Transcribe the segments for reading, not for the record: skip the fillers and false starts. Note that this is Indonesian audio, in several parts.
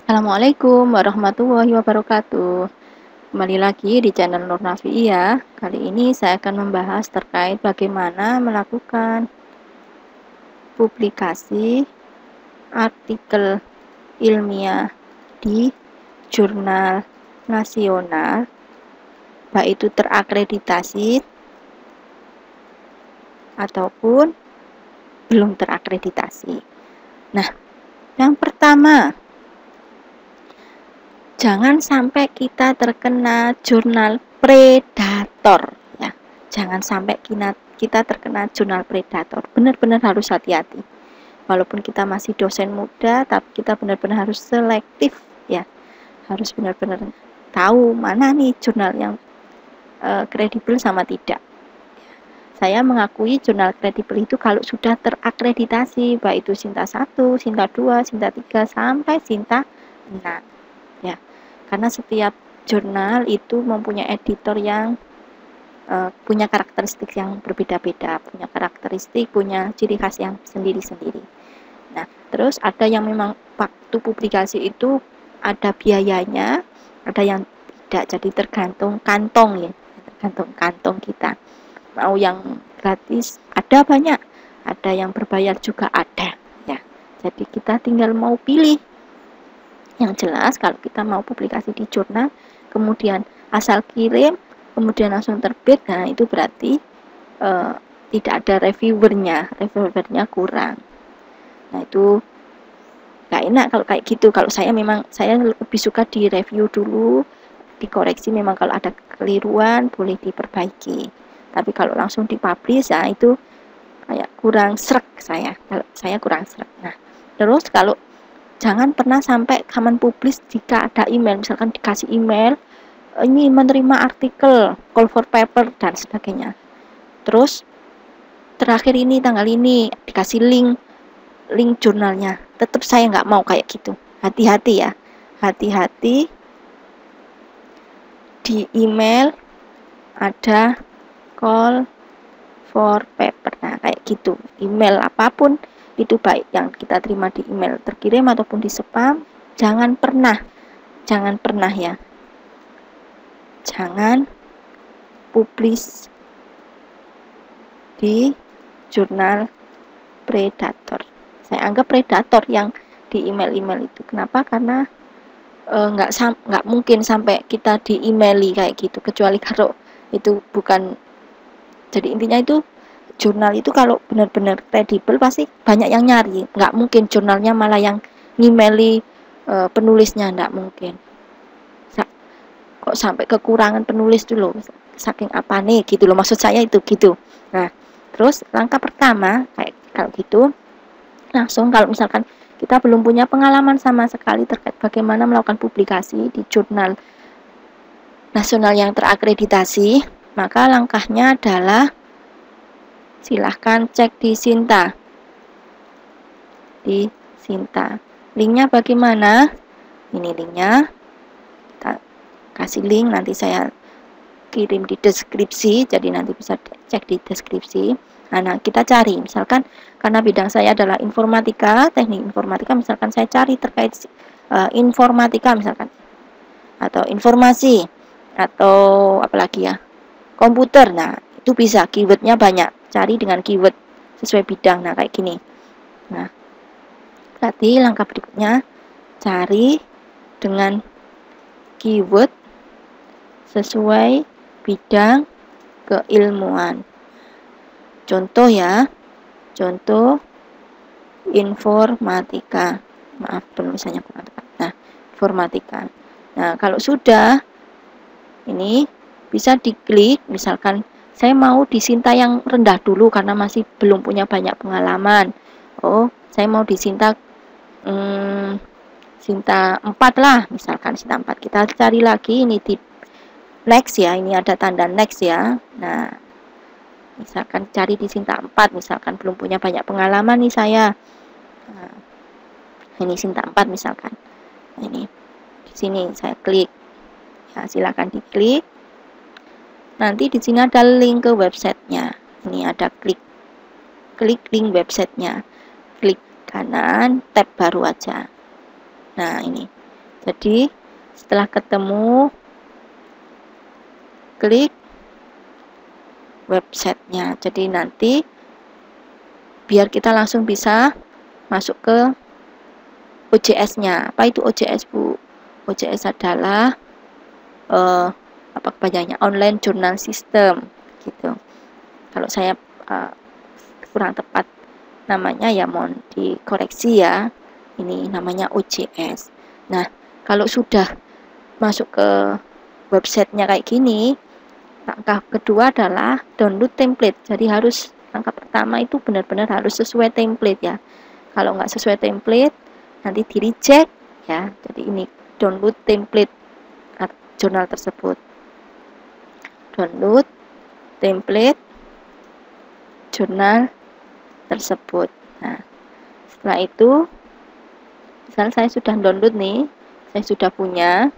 Assalamualaikum warahmatullahi wabarakatuh. Kembali lagi di channel Nur Nafi'i ya. Kali ini saya akan membahas terkait bagaimana melakukan publikasi artikel ilmiah di jurnal nasional, baik itu terakreditasi ataupun belum terakreditasi. Nah, yang pertama, jangan sampai kita terkena jurnal predator ya. Jangan sampai kita terkena jurnal predator. Benar-benar harus hati-hati. Walaupun kita masih dosen muda, tapi kita benar-benar harus selektif ya. Harus benar-benar tahu mana nih jurnal yang kredibel sama tidak. Saya mengakui jurnal kredibel itu kalau sudah terakreditasi, baik itu Sinta 1, Sinta 2, Sinta 3 sampai Sinta 6 ya. Karena setiap jurnal itu mempunyai editor yang punya karakteristik yang berbeda-beda, punya karakteristik, punya ciri khas yang sendiri-sendiri. Nah, terus ada yang memang waktu publikasi itu ada biayanya, ada yang tidak, jadi tergantung kantong ya, tergantung kantong kita. Mau yang gratis ada banyak, ada yang berbayar juga ada ya. Jadi kita tinggal mau pilih. Yang jelas kalau kita mau publikasi di jurnal, kemudian asal kirim, kemudian langsung terbit, nah itu berarti tidak ada reviewernya kurang. Nah itu nggak enak kalau kayak gitu. Kalau saya memang saya lebih suka di review dulu, dikoreksi memang kalau ada kekeliruan boleh diperbaiki. Tapi kalau langsung dipublish ya itu kayak kurang srek saya. Kalau saya kurang srek. Nah terus kalau jangan pernah sampai kapan publish jika ada email, misalkan dikasih email, ini menerima artikel, call for paper, dan sebagainya. Terus, terakhir ini, tanggal ini, dikasih link jurnalnya. Tetap saya nggak mau kayak gitu. Hati-hati ya. Hati-hati di email ada call for paper. Nah, kayak gitu. Email apapun itu baik yang kita terima di email terkirim ataupun di spam, jangan pernah ya, jangan publish di jurnal predator. Saya anggap predator yang di email itu. Kenapa? Karena nggak mungkin sampai kita di emaili kayak gitu, kecuali kalau itu bukan. Jadi intinya itu jurnal itu kalau benar-benar kredibel pasti banyak yang nyari. Nggak mungkin jurnalnya malah yang ngimeli penulisnya, nggak mungkin. Kok sampai kekurangan penulis dulu, saking apa nih gitu loh, maksud saya itu gitu. Nah terus langkah pertama kayak kalau gitu, langsung kalau misalkan kita belum punya pengalaman sama sekali terkait bagaimana melakukan publikasi di jurnal nasional yang terakreditasi, maka langkahnya adalah silahkan cek di Sinta. Linknya bagaimana? Ini linknya. Kita kasih link, nanti saya kirim di deskripsi, jadi nanti bisa cek di deskripsi. Nah, kita cari, misalkan karena bidang saya adalah informatika, teknik informatika, misalkan saya cari terkait informatika misalkan, atau informasi, atau apalagi ya, komputer. Nah, itu bisa, keywordnya banyak, cari dengan keyword sesuai bidang. Nah, kayak gini. Nah, berarti langkah berikutnya cari dengan keyword sesuai bidang keilmuan. Contoh ya, contoh informatika. Maaf penulisannya kurang tepat. Nah, informatika. Nah, kalau sudah ini bisa diklik, misalkan saya mau di Sinta yang rendah dulu karena masih belum punya banyak pengalaman. Oh, saya mau di Sinta Sinta 4 lah, misalkan Sinta 4. Kita cari lagi ini di next ya, ini ada tanda next ya. Nah, misalkan cari di Sinta 4, misalkan belum punya banyak pengalaman nih saya. Nah, ini Sinta 4 misalkan. Nah, ini di sini saya klik. Ya, silakan diklik. Nanti di sini ada link ke websitenya. Ini ada klik link websitenya. Klik kanan, tab baru aja. Nah, ini Jadi setelah ketemu, klik websitenya. Jadi nanti biar kita langsung bisa masuk ke OJS-nya. Apa itu OJS, Bu? OJS adalah apa kepanjangannya? Online Journal System, gitu. Kalau saya kurang tepat namanya ya mohon dikoreksi ya. Ini namanya OJS. Nah, kalau sudah masuk ke websitenya kayak gini, langkah kedua adalah download template. Jadi harus langkah pertama itu benar-benar harus sesuai template ya. Kalau nggak sesuai template, nanti di reject ya. Jadi ini download template jurnal tersebut. Download template jurnal tersebut. Nah, setelah itu, misal saya sudah download nih, saya sudah punya.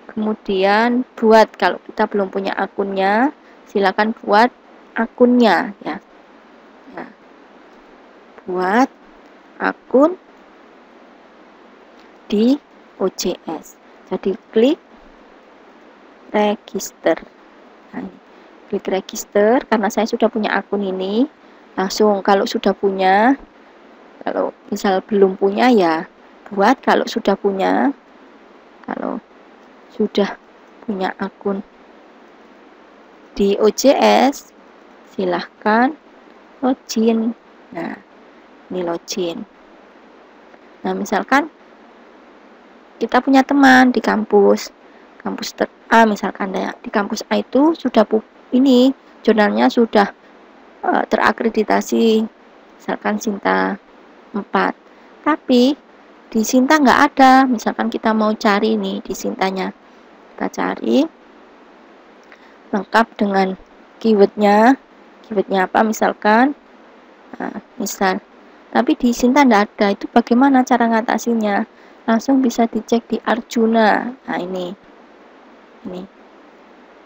Kemudian buat, kalau kita belum punya akunnya, silakan buat akunnya ya. Nah, buat akun di OJS. Jadi klik register. Nah, klik register karena saya sudah punya akun ini. Langsung kalau sudah punya, kalau misal belum punya ya buat, kalau sudah punya, kalau sudah punya akun di OJS silahkan login. Nah, ini login. Nah, misalkan kita punya teman di kampus A, misalkan ya, di kampus A itu sudah ini jurnalnya sudah terakreditasi, misalkan Sinta 4, tapi di Sinta nggak ada. Misalkan kita mau cari nih di Sintanya, kita cari lengkap dengan keywordnya apa misalkan, nah, misal, tapi di Sinta nggak ada. Itu bagaimana cara ngatasinya? Langsung bisa dicek di Arjuna. Nah, ini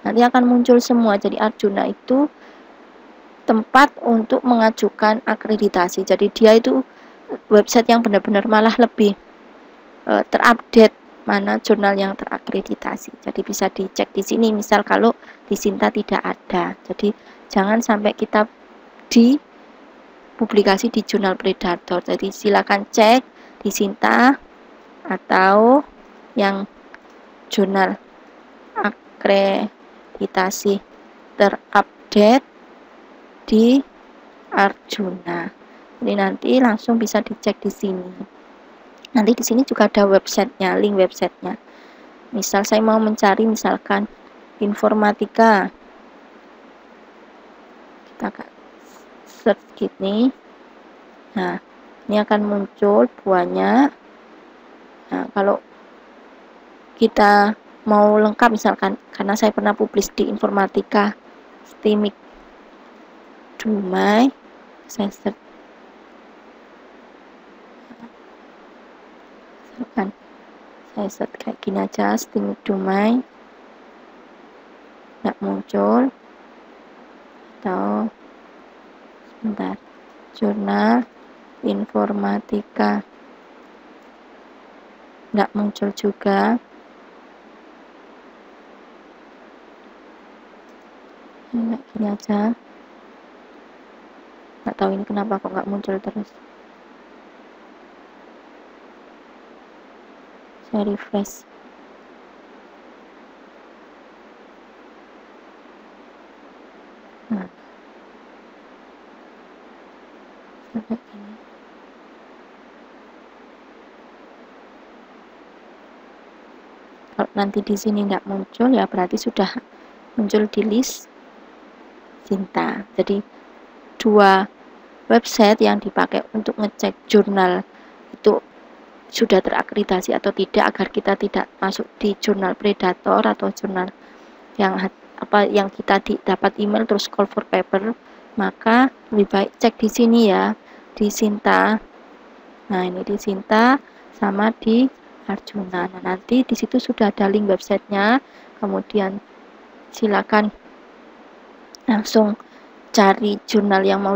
nanti akan muncul semua. Jadi Arjuna itu tempat untuk mengajukan akreditasi. Jadi dia itu website yang benar-benar malah lebih terupdate mana jurnal yang terakreditasi. Jadi bisa dicek di sini. Misal kalau di Sinta tidak ada. Jadi jangan sampai kita di publikasi di jurnal Predator. Jadi silakan cek di Sinta atau yang jurnal akreditasi terupdate di Arjuna. Jadi nanti langsung bisa dicek di sini. Nanti di sini juga ada websitenya, link websitenya. Misal saya mau mencari misalkan informatika, kita search gini. Nah, ini akan muncul buahnya. Nah, kalau kita mau lengkap misalkan, karena saya pernah publis di informatika STIMIK Dumai, saya search misalkan, saya search kayak gini aja, STIMIK Dumai, nggak muncul. Atau sebentar, jurnal informatika, nggak muncul juga. Kayak gini aja, nggak tahu ini kenapa kok nggak muncul terus. Saya refresh. Nah, sampai gini. Kalau nanti di sini nggak muncul ya berarti sudah muncul di list Sinta. Jadi dua website yang dipakai untuk ngecek jurnal itu sudah terakreditasi atau tidak, agar kita tidak masuk di jurnal Predator atau jurnal yang yang kita dapat email terus call for paper, maka lebih baik cek di sini ya, di Sinta. Nah, ini di Sinta sama di Arjuna. Nah, nanti di situ sudah ada link websitenya. Kemudian silakan langsung cari jurnal yang mau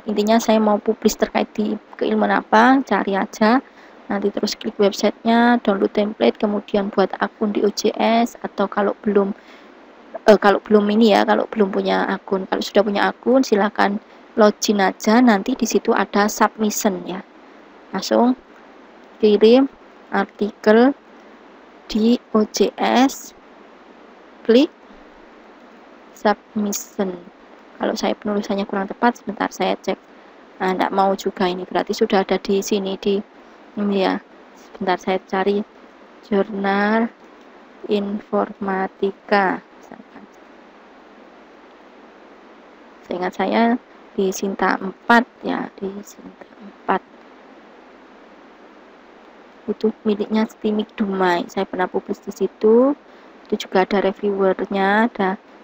intinya saya mau publis terkait di keilmuan apa, cari aja. nanti terus klik websitenya, download template, kemudian buat akun di OJS, atau kalau belum ini ya, kalau belum punya akun. Kalau sudah punya akun, silakan login aja, nanti di situ ada submission ya. Langsung kirim artikel di OJS, klik submission. Kalau saya penulisannya kurang tepat, sebentar saya cek. Nah, enggak mau juga ini, berarti sudah ada di sini di ini ya. Sebentar saya cari jurnal informatika. Seingat saya di Sinta 4 ya, di Sinta 4. Itu miliknya Stimik Dumai. Saya pernah publis di situ. Itu juga ada reviewernya,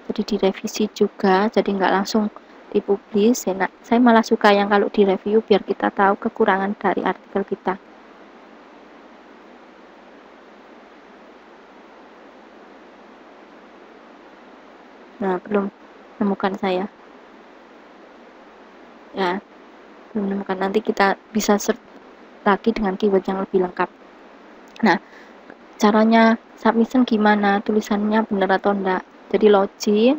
jadi direvisi juga, jadi nggak langsung dipublis. Saya malah suka yang kalau direview biar kita tahu kekurangan dari artikel kita. Nah, belum menemukan saya. Ya, belum menemukan. Nanti kita bisa search lagi dengan keyword yang lebih lengkap. Nah, caranya submission gimana? Tulisannya benar atau enggak? Jadi login.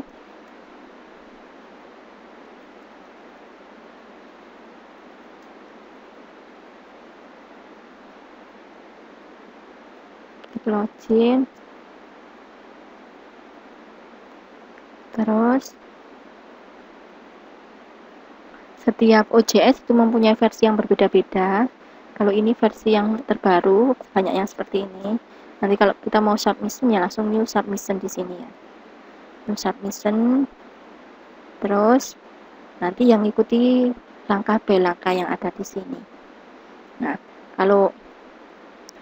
Login. Terus setiap OJS itu mempunyai versi yang berbeda-beda. Kalau ini versi yang terbaru, banyak yang seperti ini. Nanti kalau kita mau submission ya langsung new submission di sini ya. New submission. Terus nanti yang ikuti langkah by langkah yang ada di sini. Nah, kalau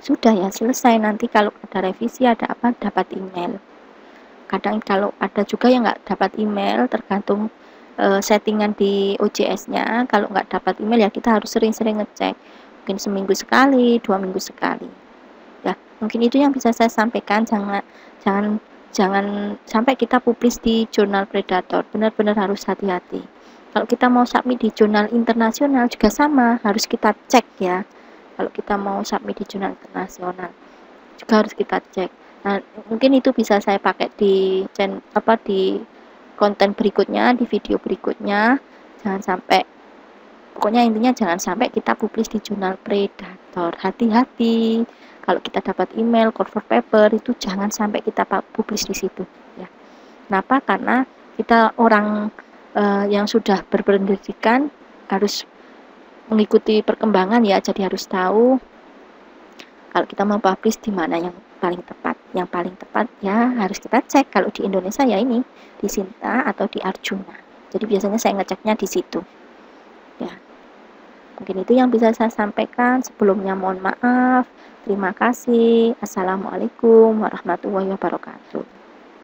sudah ya selesai, nanti kalau ada revisi ada apa, dapat email. Kadang kalau ada juga yang nggak dapat email, tergantung settingan di OJS-nya. Kalau nggak dapat email ya kita harus sering-sering ngecek, mungkin seminggu sekali, 2 minggu sekali ya. Mungkin itu yang bisa saya sampaikan. Jangan sampai kita publis di jurnal Predator, benar-benar harus hati-hati. Kalau kita mau submit di jurnal internasional juga sama, harus kita cek ya. Kalau kita mau submit di jurnal internasional juga harus kita cek. Nah, mungkin itu bisa saya pakai di konten berikutnya, di video berikutnya. Jangan sampai, pokoknya intinya jangan sampai kita publis di jurnal Predator. Hati-hati. Kalau kita dapat email cover paper itu jangan sampai kita publis di situ ya. Kenapa? Karena kita orang yang sudah berpendidikan harus mengikuti perkembangan ya, jadi harus tahu kalau kita mau publish di mana yang paling tepat. Yang paling tepat ya harus kita cek. Kalau di Indonesia ya ini di Sinta atau di Arjuna. Jadi biasanya saya ngeceknya di situ ya. Mungkin itu yang bisa saya sampaikan. Sebelumnya mohon maaf. Terima kasih. Assalamualaikum warahmatullahi wabarakatuh.